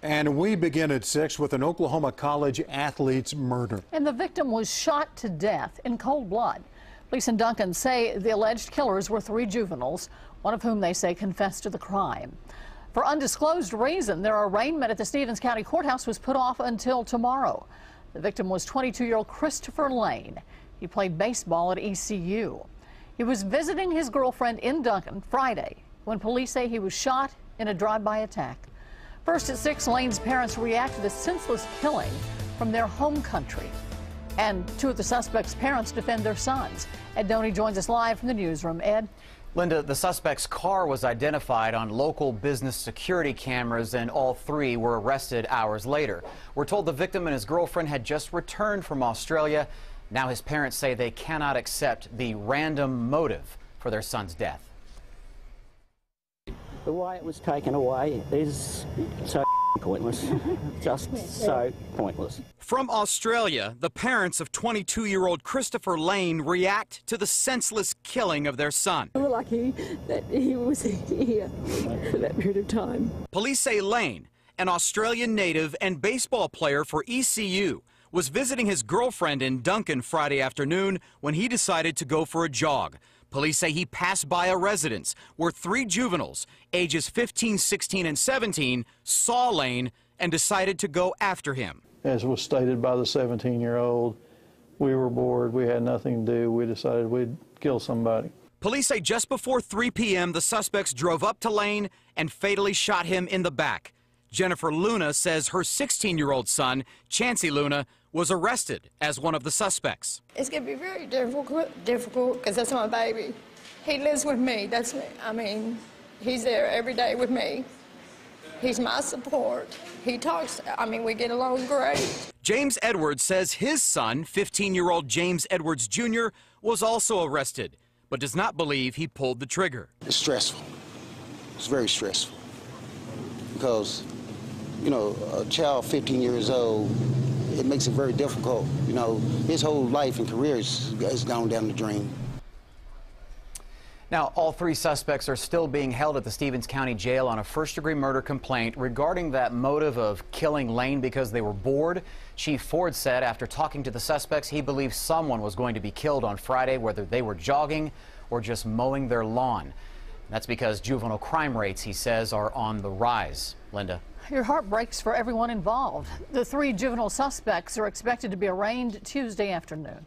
And we begin at 6 with an Oklahoma college athlete's murder. And the victim was shot to death in cold blood. Police in Duncan say the alleged killers were 3 juveniles, one of whom they say confessed to the crime. For undisclosed reason, their arraignment at the Stevens County Courthouse was put off until tomorrow. The victim was 22-year-old Christopher Lane. He played baseball at ECU. He was visiting his girlfriend in Duncan Friday when police say he was shot in a drive-by attack. First at 6, Lane's parents react to the senseless killing from their home country. And 2 of the suspects' parents defend their sons. Ed Doney joins us live from the newsroom. Ed? Linda, the suspect's car was identified on local business security cameras, and all 3 were arrested hours later. We're told the victim and his girlfriend had just returned from Australia. Now his parents say they cannot accept the random motive for their son's death. The way it was taken away is so pointless, just so pointless. From Australia, the parents of 22-year-old Christopher Lane react to the senseless killing of their son. We're lucky that he was here for that period of time. Police say Lane, an Australian native and baseball player for ECU, was visiting his girlfriend in Duncan Friday afternoon when he decided to go for a jog. Police say he passed by a residence where 3 juveniles, ages 15, 16, and 17, saw Lane and decided to go after him. As was stated by the 17-year-old, we were bored, we had nothing to do, we decided we'd kill somebody. Police say just before 3 p.m., the suspects drove up to Lane and fatally shot him in the back. Jennifer Luna says her 16-year-old son, Chancey Luna, was arrested as one of the suspects. It's going to be very difficult because that's my baby. He lives with me. He's there every day with me. He's my support. He talks, we get along great. James Edwards says his son, 15-year-old James Edwards Jr., was also arrested, but does not believe he pulled the trigger. It's stressful. It's very stressful because, a child 15 years old, it makes it very difficult. His whole life and career has gone down the drain. Now, all 3 suspects are still being held at the Stevens County Jail on a first-degree murder complaint regarding that motive of killing Lane because they were bored. Chief Ford said after talking to the suspects, he believes someone was going to be killed on Friday, whether they were jogging or just mowing their lawn. That's because juvenile crime rates, he says, are on the rise. Linda? Your heart breaks for everyone involved. The 3 juvenile suspects are expected to be arraigned Tuesday afternoon.